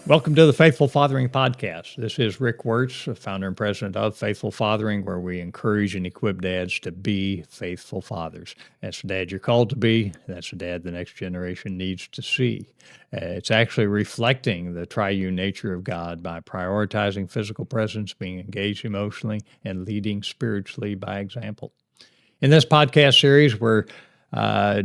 Welcome to the Faithful Fathering Podcast. This is Rick Wirtz, founder and president of Faithful Fathering, where we encourage and equip dads to be faithful fathers. That's the dad you're called to be. That's the dad the next generation needs to see. It's actually reflecting the triune nature of God by prioritizing physical presence, being engaged emotionally, and leading spiritually by example. In this podcast series, we're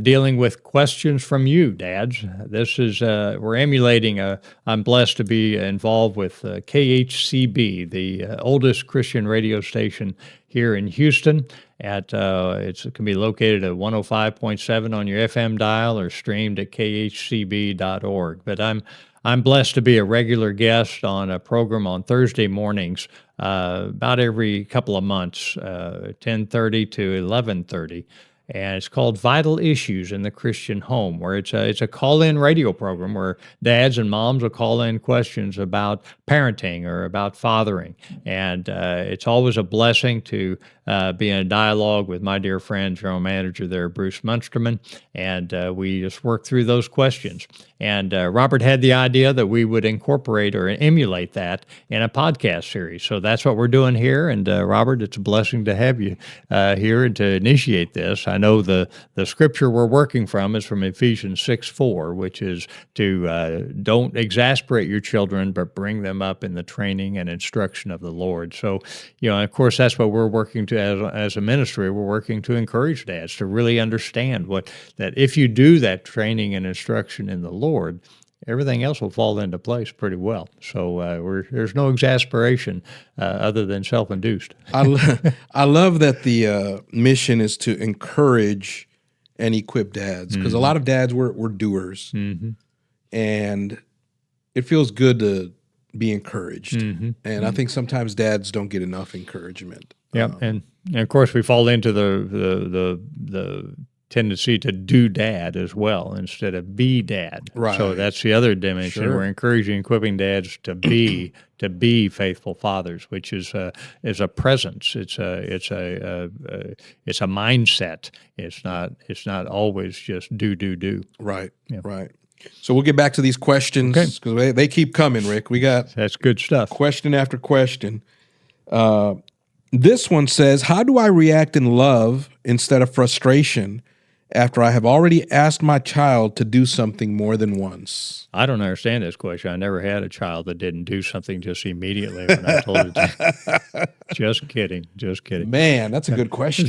dealing with questions from you, dads. This is, we're emulating, I'm blessed to be involved with KHCB, the oldest Christian radio station here in Houston. It can be located at 105.7 on your FM dial or streamed at khcb.org. But I'm blessed to be a regular guest on a program on Thursday mornings, about every couple of months, 10:30 to 11:30. And it's called Vital Issues in the Christian Home, where it's a call-in radio program where dads and moms will call in questions about parenting or about fathering. And it's always a blessing to be in a dialogue with my dear friend, general manager there, Bruce Munsterman, and we just work through those questions. And Robert had the idea that we would incorporate or emulate that in a podcast series. So that's what we're doing here. And Robert, it's a blessing to have you here and to initiate this. I know the scripture we're working from is from Ephesians 6:4, which is to don't exasperate your children, but bring them up in the training and instruction of the Lord. So, of course, that's what we're working to as a ministry. We're working to encourage dads to really understand that if you do that training and instruction in the Lord, everything else will fall into place pretty well. So there's no exasperation other than self-induced. I love that the mission is to encourage and equip dads, because a lot of dads, we're doers, and it feels good to be encouraged. And I think sometimes dads don't get enough encouragement. Yeah, and of course we fall into the tendency to do dad as well instead of be dad. Right. So that's the other dimension. Sure. We're encouraging, equipping dads to be faithful fathers, which is a presence. It's a mindset. It's not always just do. Right. Yeah. Right. So we'll get back to these questions because they keep coming, Rick. We got that's good stuff. Question after question. This one says, how do I react in love instead of frustration after I have already asked my child to do something more than once? I don't understand this question. I never had a child that didn't do something just immediately when I told it to. Just kidding. Man, that's a good question.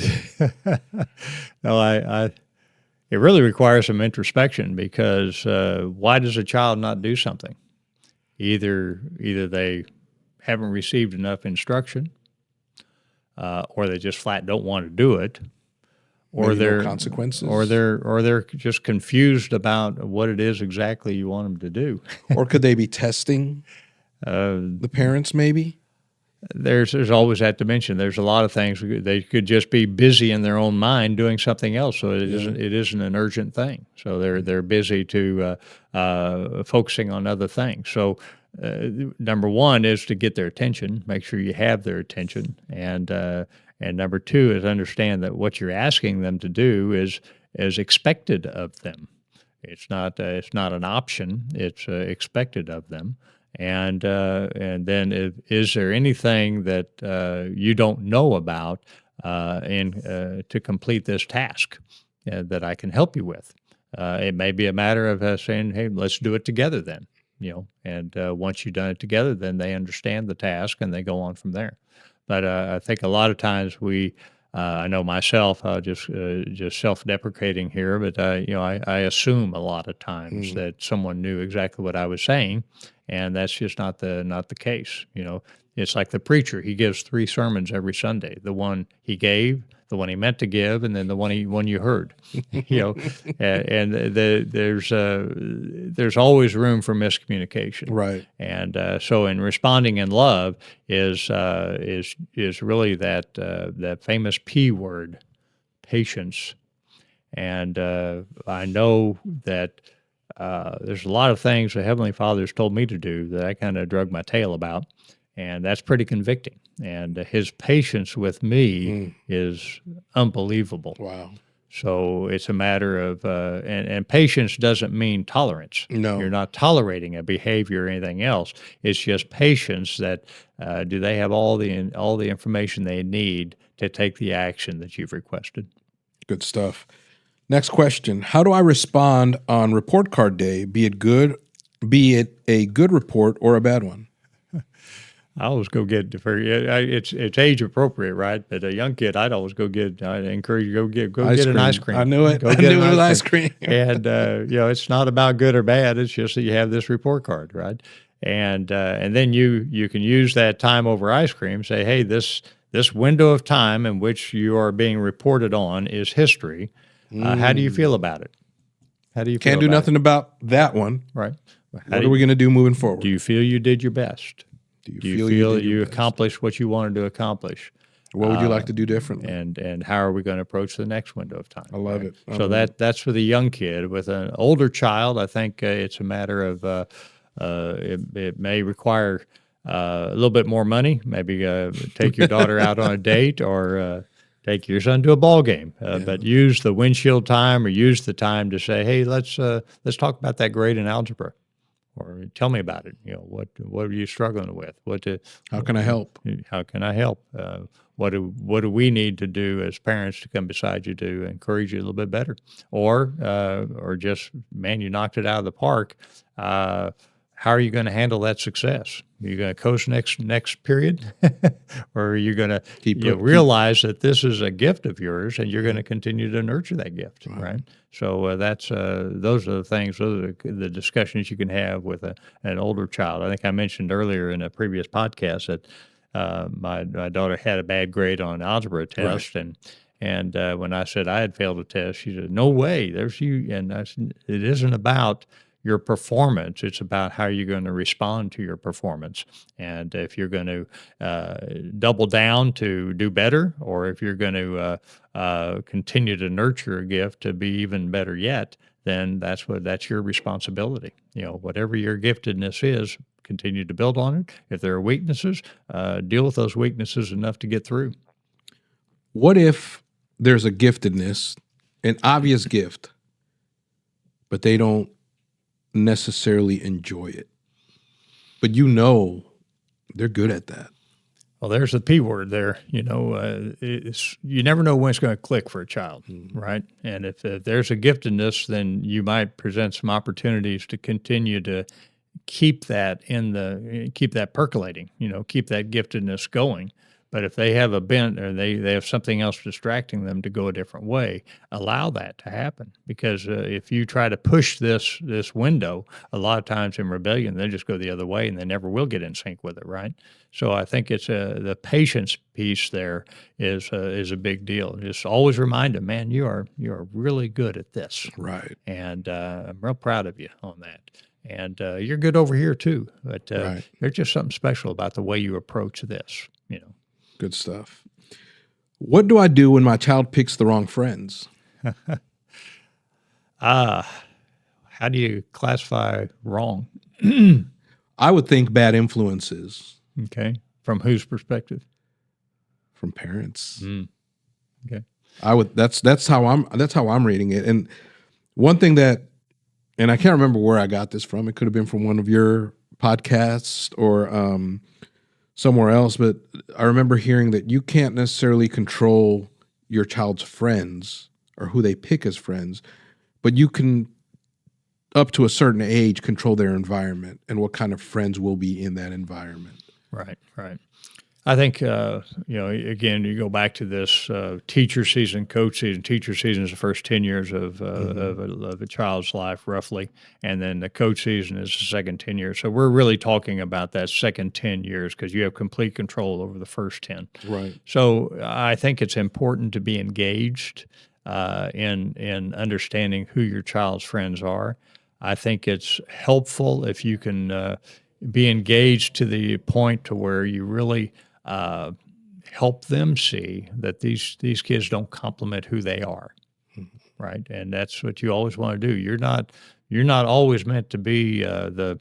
No, it really requires some introspection, because why does a child not do something? Either they haven't received enough instruction, or they just flat don't want to do it, or Maybe they're no consequences, or they're just confused about what it is exactly you want them to do. Or could they be testing the parents? Maybe there's always that dimension. There's a lot of things they could just be busy in their own mind doing something else. So it isn't an urgent thing. So they're busy to focusing on other things. So. Number one is to get their attention, make sure you have their attention. And number two is understand that what you're asking them to do is expected of them. It's not an option, it's expected of them. And then is there anything that you don't know about to complete this task that I can help you with? It may be a matter of saying, hey, let's do it together then. And once you've done it together, then they understand the task and they go on from there. But I think a lot of times I know myself, just self-deprecating here, but I assume a lot of times that someone knew exactly what I was saying, and that's just not the case. It's like the preacher; he gives 3 sermons every Sunday: the one he gave, the one he meant to give, and then the one you heard. And there's always room for miscommunication, right? And so, in responding in love is really that famous P word, patience. And I know that there's a lot of things the Heavenly Father's told me to do that I kind of drug my tail about, and that's pretty convicting. And His patience with me is unbelievable. Wow. So it's a matter of, and patience doesn't mean tolerance. You're No. not tolerating a behavior or anything else. It's just patience that do they have all the information they need to take the action that you've requested. Good stuff. Next question. How do I respond on report card day, be it a good report or a bad one? I always go get it's age appropriate, right? But a young kid, I'd encourage you go get an ice cream. I knew it. Go I get knew an it was ice cream. And it's not about good or bad. It's just that you have this report card, right? And then you can use that time over ice cream. Say, hey, this window of time in which you are being reported on is history. How do you feel about it? How do you feel Can't do about nothing about that one. Right. What are we going to do moving forward? Do you feel you did your best? Do Do you feel did your you best? accomplished what you wanted to accomplish? What would you like to do differently? And how are we going to approach the next window of time? I love it. I So love it. that's for the young kid. With an older child, I think it's a matter of it may require a little bit more money. Maybe take your daughter out on a date or take your son to a ball game. But use the windshield time or use the time to say, hey, let's talk about that grade in algebra. Or tell me about it. What are you struggling with? How can I help? How can I help? What do we need to do as parents to come beside you to encourage you a little bit better? Or just, man, you knocked it out of the park. How are you going to handle that success? Are you going to coast next period, or are you going to realize that this is a gift of yours and you're going to continue to nurture that gift, right? So those are the things. Those are the discussions you can have with an older child. I think I mentioned earlier in a previous podcast that my daughter had a bad grade on an algebra test, and when I said I had failed a test, she said, "No way, there's you." And I said, "It isn't about your performance. It's about how you're going to respond to your performance. And if you're going to double down to do better, or if you're going to continue to nurture a gift to be even better yet, then that's your responsibility. Whatever your giftedness is, continue to build on it. If there are weaknesses, deal with those weaknesses enough to get through." What if there's a giftedness, an obvious gift, but they don't necessarily enjoy it, but they're good at that? Well, there's the P word there. You never know when it's going to click for a child, right? And if there's a giftedness, then you might present some opportunities to continue to keep that percolating. Keep that giftedness going. But if they have a bent or they have something else distracting them to go a different way, allow that to happen. Because if you try to push this window, a lot of times in rebellion, they just go the other way and they never will get in sync with it, right? So I think it's the patience piece there is a big deal. Just always remind them, man, you are really good at this, Right? And I'm real proud of you on that. And you're good over here too, but there's just something special about the way you approach this, Good stuff. What do I do when my child picks the wrong friends? How do you classify wrong? I would think bad influences. Okay. From whose perspective? From parents. Okay. That's how I'm reading it. And one thing and I can't remember where I got this from. It could have been from one of your podcasts or somewhere else, but I remember hearing that you can't necessarily control your child's friends or who they pick as friends, but you can, up to a certain age, control their environment and what kind of friends will be in that environment. Right. I think, again, you go back to this teacher season, coach season. Teacher season is the first 10 years of a child's life, roughly. And then the coach season is the second 10 years. So we're really talking about that second 10 years because you have complete control over the first 10. Right. So I think it's important to be engaged in understanding who your child's friends are. I think it's helpful if you can be engaged to the point to where you really help them see that these kids don't complement who they are, right? And that's what you always want to do. You're not always meant to be the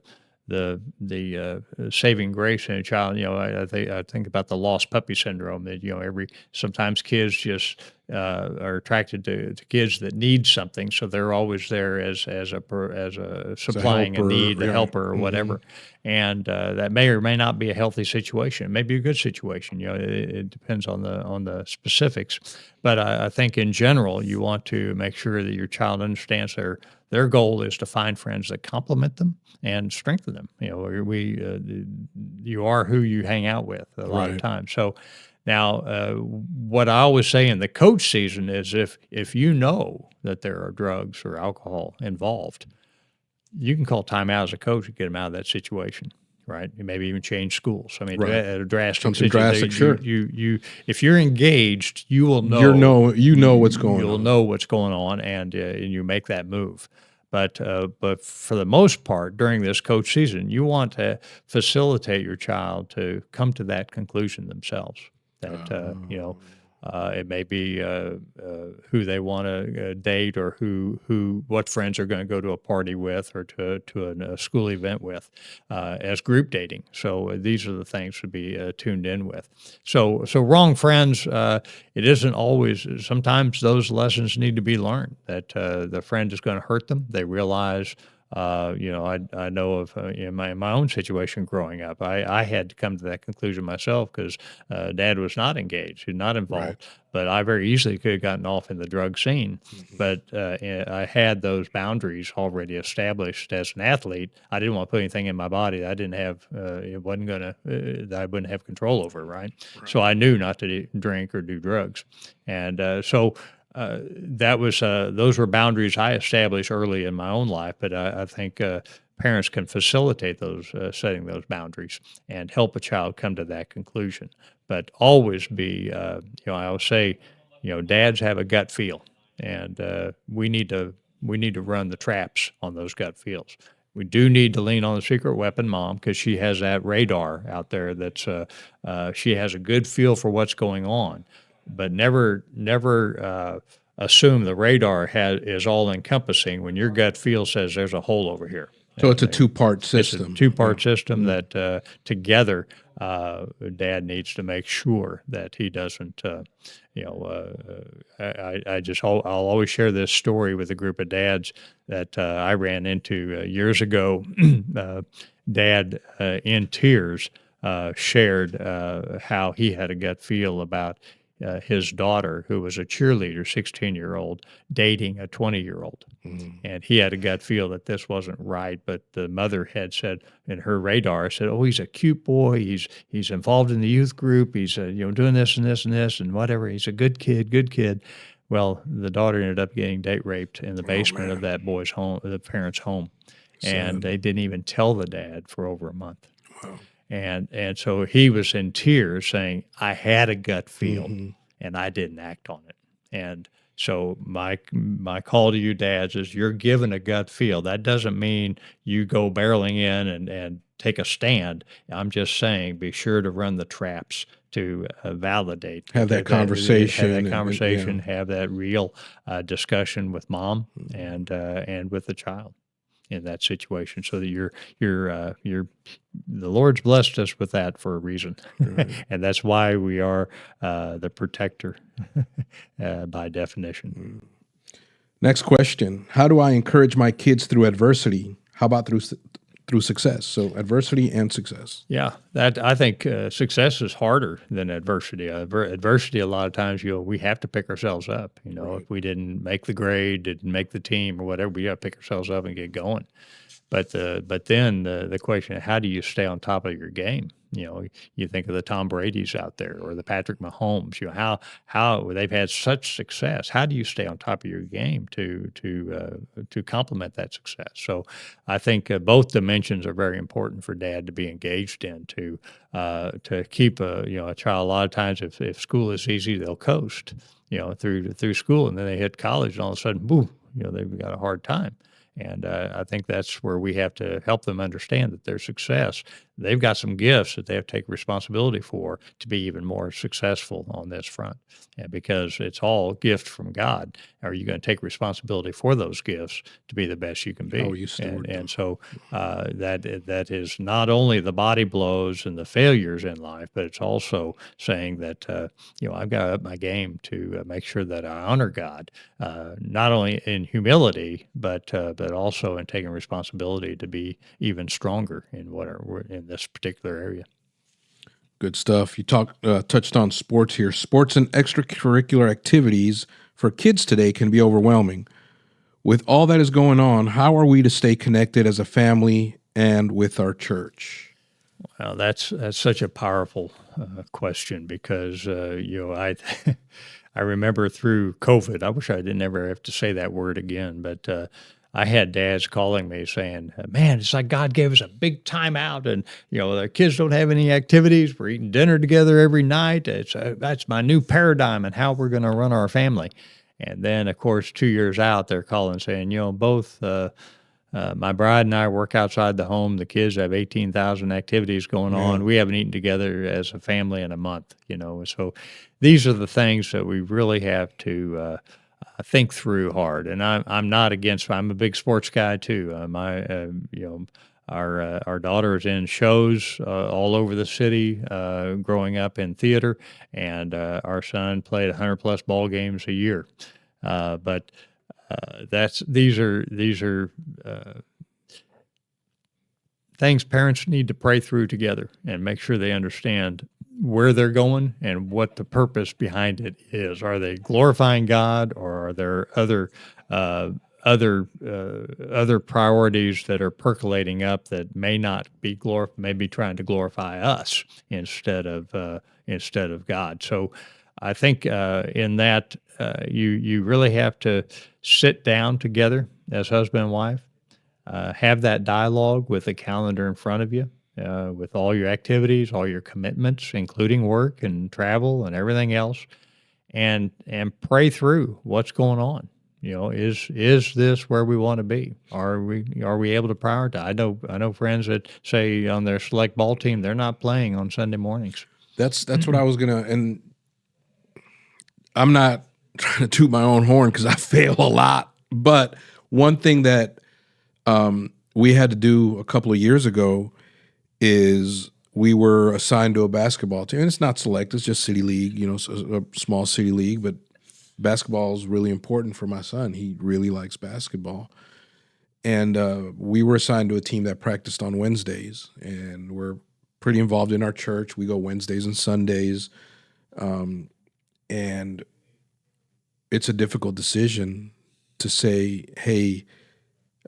saving grace in a child. I think about the lost puppy syndrome. That sometimes kids just are attracted to kids that need something, so they're always there as a supplying a need, a helper, or whatever. And that may or may not be a healthy situation. It may be a good situation. It depends on the specifics. But I think in general, you want to make sure that your child understands their goal is to find friends that complement them and strengthen them. You are who you hang out with a lot of times. So now, what I always say in the coach season is if you know that there are drugs or alcohol involved, you can call timeout as a coach to get them out of that situation. Right, you maybe even change schools. I mean, a drastic something drastic. Sure, you if you're engaged, you will know. You know what's going on. You'll know what's going on, and you make that move. But for the most part, during this coach season, you want to facilitate your child to come to that conclusion themselves. That it may be who they want to date, or what friends are going to go to a party with, or to a school event with, as group dating. So these are the things to be tuned in with. So wrong friends. It isn't always. Sometimes those lessons need to be learned. That the friend is going to hurt them. They realize. I know of in my own situation growing up, I had to come to that conclusion myself because Dad was not engaged, he was not involved. Right. But I very easily could have gotten off in the drug scene. But I had those boundaries already established as an athlete. I didn't want to put anything in my body that I didn't have. It wasn't gonna that I wouldn't have control over. Right. So I knew not to drink or do drugs, and that was those were boundaries I established early in my own life. But I think parents can facilitate those setting those boundaries and help a child come to that conclusion. But always be, I always say, dads have a gut feel, and we need to run the traps on those gut feels. We do need to lean on the secret weapon mom because she has that radar out there. That's she has a good feel for what's going on. But never assume the radar is all encompassing when your gut feel says there's a hole over here. So it's a two-part system. It's a two-part system that together, Dad needs to make sure that he doesn't. I'll always share this story with a group of dads that I ran into years ago. Dad, in tears, shared how he had a gut feel about his daughter, who was a cheerleader, 16-year-old, dating a 20-year-old. And he had a gut feel that this wasn't right, but the mother had said in her radar, said, "Oh, he's a cute boy. He's involved in the youth group. He's doing this and this and this and whatever. He's a good kid." Well, the daughter ended up getting date raped in the basement of that boy's home, the parents' home. And they didn't even tell the dad for over a month. Wow. And so he was in tears saying, "I had a gut feel and I didn't act on it." And so my call to you dads is you're given a gut feel. That doesn't mean you go barreling in and take a stand. I'm just saying be sure to run the traps to validate. Have that conversation. Have that real discussion with mom and with the child in that situation, so that you're the Lord's blessed us with that for a reason. Right. And that's why we are the protector by definition. Next question: how do I encourage my kids through adversity? How about through success? So adversity and success. Yeah, that I think success is harder than adversity. Adversity, a lot of times, we have to pick ourselves up. Right. If we didn't make the grade, didn't make the team, or whatever, we got to pick ourselves up and get going. But then the question is, how do you stay on top of your game? You think of the Tom Brady's out there, or the Patrick Mahomes. How they've had such success. How do you stay on top of your game to complement that success? So I think both dimensions are very important for dad to be engaged in to keep a child. A lot of times, if school is easy, they'll coast through school, and then they hit college, and all of a sudden, boom, they've got a hard time. And I think that's where we have to help them understand that their success, they've got some gifts that they have to take responsibility for to be even more successful on this front. And because it's all gift from God, are you going to take responsibility for those gifts to be the best you can be? How you steward them. And so that is not only the body blows and the failures in life, but it's also saying that I've got to up my game to make sure that I honor God, not only in humility, but also in taking responsibility to be even stronger in in this particular area. Good stuff. You touched on sports here. Sports and extracurricular activities for kids today can be overwhelming. With all that is going on, how are we to stay connected as a family and with our church? Well, that's such a powerful question because I I remember through COVID. I wish I didn't ever have to say that word again, but I had dads calling me saying, "Man, it's like God gave us a big time out, and the kids don't have any activities. We're eating dinner together every night. That's my new paradigm and how we're going to run our family." And then, of course, 2 years out, they're calling saying, both my bride and I work outside the home. The kids have 18,000 activities going on. We haven't eaten together as a family in a month. So these are the things that we really have to think through hard. And I'm not against. I'm a big sports guy too. Our daughter is in shows all over the city, growing up in theater, and our son played 100+ ball games a year. But these are things parents need to pray through together and make sure they understand where they're going and what the purpose behind it is. Are they glorifying God, or are there other priorities that are percolating up that may not be maybe trying to glorify us instead of God? So I think in that you really have to sit down together as husband and wife, have that dialogue with a calendar in front of you, with all your activities, all your commitments, including work and travel and everything else, and pray through what's going on. Is this where we want to be? Are we able to prioritize? I know friends that say on their select ball team they're not playing on Sunday mornings. That's what I was gonna, and I'm not trying to toot my own horn because I fail a lot. But one thing that we had to do a couple of years ago is we were assigned to a basketball team. And it's not select, it's just city league, a small city league. But basketball is really important for my son. He really likes basketball. And we were assigned to a team that practiced on Wednesdays. And we're pretty involved in our church. We go Wednesdays and Sundays. And it's a difficult decision to say, hey,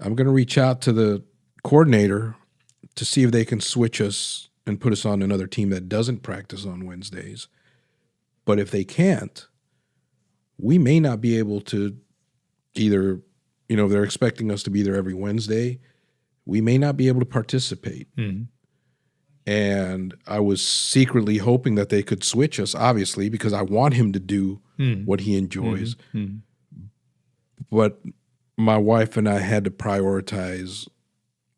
I'm going to reach out to the coordinator to see if they can switch us and put us on another team that doesn't practice on Wednesdays. But if they can't, we may not be able to either, if they're expecting us to be there every Wednesday, we may not be able to participate. Mm-hmm. And I was secretly hoping that they could switch us, obviously, because I want him to do what he enjoys. Mm-hmm. But my wife and I had to prioritize.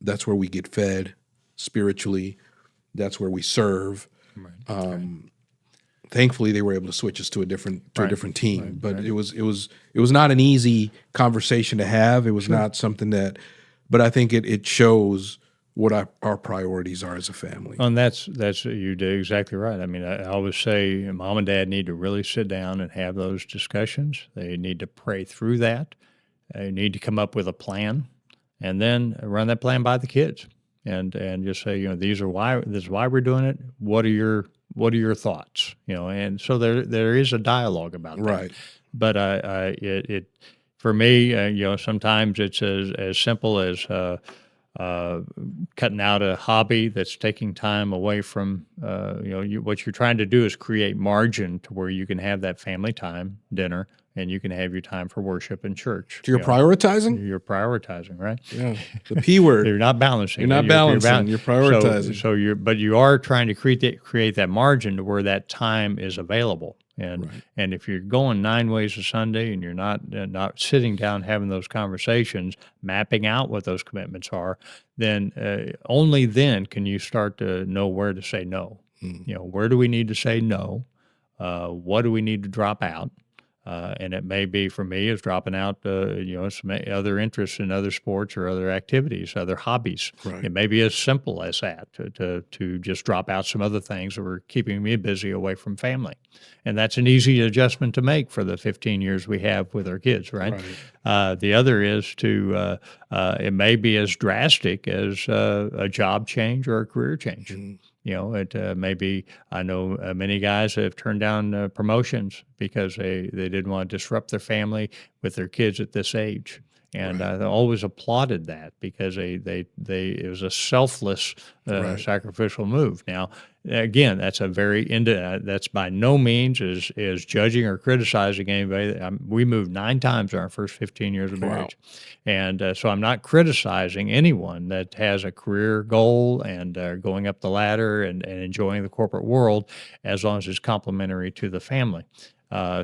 That's where we get fed spiritually. That's where we serve. Right. Thankfully, they were able to switch us to a different team. Right. But it was not an easy conversation to have. It was not something that. But I think it shows what our priorities are as a family. And that's you did exactly right. I mean, I always say mom and dad need to really sit down and have those discussions. They need to pray through that. They need to come up with a plan, and then run that plan by the kids, and just say, this is why we're doing it. What are your thoughts? And so there is a dialogue about that. Right. But it for me, sometimes it's as simple as cutting out a hobby that's taking time away from, what you're trying to do is create margin to where you can have that family time, dinner, and you can have your time for worship in church. So you're prioritizing? You're prioritizing, right? Yeah, the P word. You're not balancing. You're not balancing. You're prioritizing. But you are trying to create that margin to where that time is available. And Right. and if you're going 9 ways a Sunday and you're not sitting down having those conversations, mapping out what those commitments are, then only then can you start to know where to say no. Mm. Where do we need to say no? What do we need to drop out? And it may be for me is dropping out, some other interests in other sports or other activities, other hobbies. Right. It may be as simple as that to just drop out some other things that were keeping me busy away from family. And that's an easy adjustment to make for the 15 years we have with our kids, right? Right. The other is it may be as drastic as a job change or a career change. Mm. It may be, I know many guys have turned down promotions because they didn't want to disrupt their family with their kids at this age. And Right. I always applauded that because it was a selfless, Right. sacrificial move. Now, again, that's by no means is judging or criticizing anybody. We moved 9 times in our first 15 years of Wow. marriage. And so I'm not criticizing anyone that has a career goal and going up the ladder and enjoying the corporate world as long as it's complementary to the family.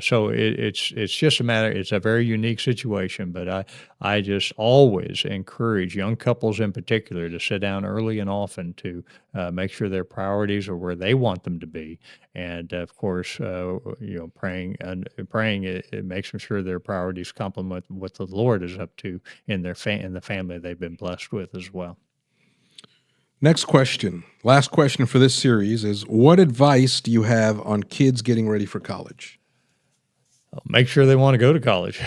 So it's just a matter. It's a very unique situation, but I just always encourage young couples in particular to sit down early and often to make sure their priorities are where they want them to be, and of course, praying it makes them sure their priorities complement what the Lord is up to in in the family they've been blessed with as well. Next question. Last question for this series is, what advice do you have on kids getting ready for college? Make sure they want to go to college.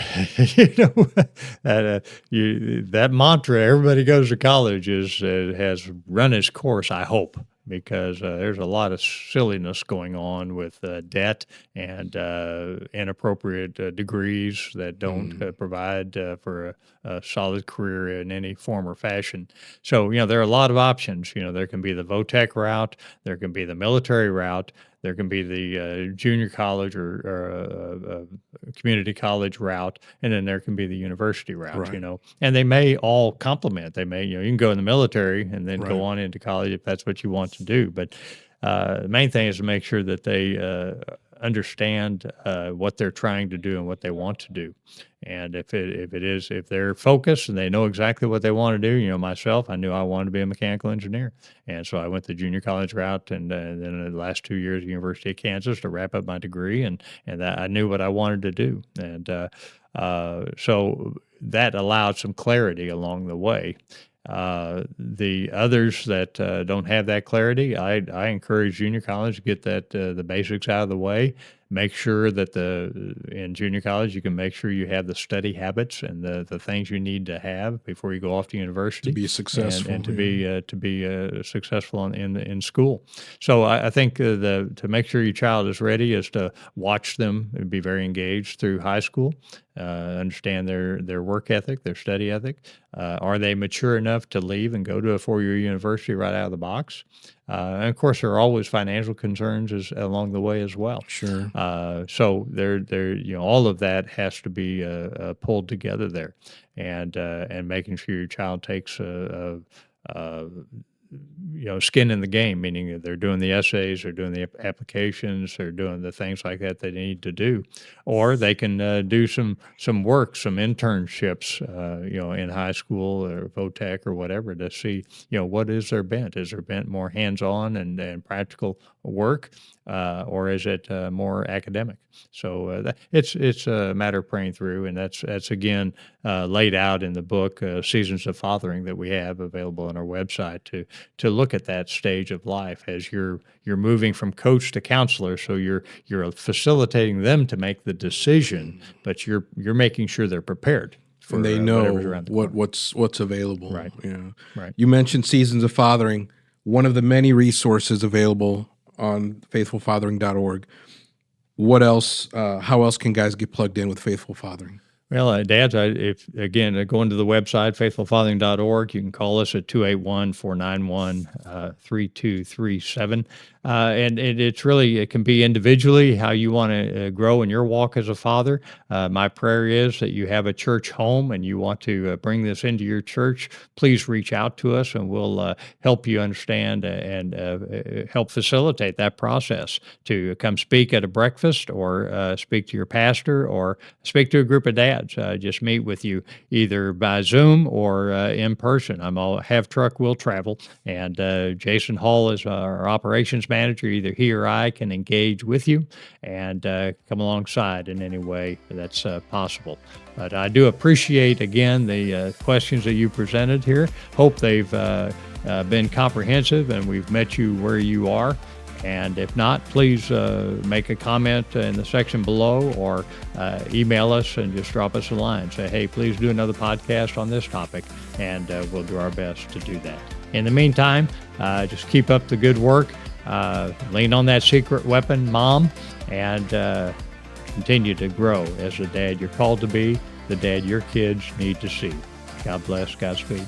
That mantra, everybody goes to college, has run its course, I hope, because there's a lot of silliness going on with debt and inappropriate degrees that don't provide for a solid career in any form or fashion. So, there are a lot of options. There can be the VOTEC route, there can be the military route, there can be the junior college or community college route, and then there can be the university route, Right. And they may all complement. They may, you can go in the military and then Right. go on into college if that's what you want to do. But the main thing is to make sure that they understand what they're trying to do and what they want to do. And if they're focused and they know exactly what they want to do, myself, I knew I wanted to be a mechanical engineer. And so I went the junior college route and then in the last 2 years, University of Kansas to wrap up my degree. And that I knew what I wanted to do. And so that allowed some clarity along the way. The others that don't have that clarity, I encourage junior college to get the basics out of the way. Make sure that in junior college you can make sure you have the study habits and the things you need to have before you go off to university To be successful, and to be successful in school. So I think to make sure your child is ready is to watch them and be very engaged through high school. Understand their work ethic, their study ethic. Are they mature enough to leave and go to a 4-year university right out of the box? And of course, there are always financial concerns along the way as well. Sure. So all of that has to be pulled together there, and making sure your child takes skin in the game, meaning that they're doing the essays, they're doing the applications, they're doing the things like that they need to do, or they can do some work, some internships, in high school or VOTEC or whatever to see, what is their bent? Is their bent more hands-on and practical work, or is it more academic? So it's a matter of praying through, and that's again laid out in the book Seasons of Fathering that we have available on our website to look at that stage of life as you're moving from coach to counselor. So you're facilitating them to make the decision, but you're making sure they're prepared. For, and they know whatever's around the corner. what's available. Right. Yeah. Right. You mentioned Seasons of Fathering, one of the many resources available on faithfulfathering.org. What else? How else can guys get plugged in with Faithful Fathering? Well, dads, if again, going to the website, faithfulfathering.org, you can call us at 281-491-3237. And it can be individually how you want to grow in your walk as a father. My prayer is that you have a church home and you want to bring this into your church. Please reach out to us and we'll help you understand and help facilitate that process to come speak at a breakfast or speak to your pastor or speak to a group of dads. Just meet with you either by Zoom or in person. I'm all have truck will travel, and Jason Hall is our operations manager. Either he or I can engage with you and come alongside in any way that's possible. But I do appreciate again the questions that you presented here. Hope they've been comprehensive and we've met you where you are. And if not, please make a comment in the section below or email us and just drop us a line. Say, hey, please do another podcast on this topic, and we'll do our best to do that. In the meantime, just keep up the good work. Lean on that secret weapon, Mom, and continue to grow as the dad you're called to be, the dad your kids need to see. God bless, Godspeed.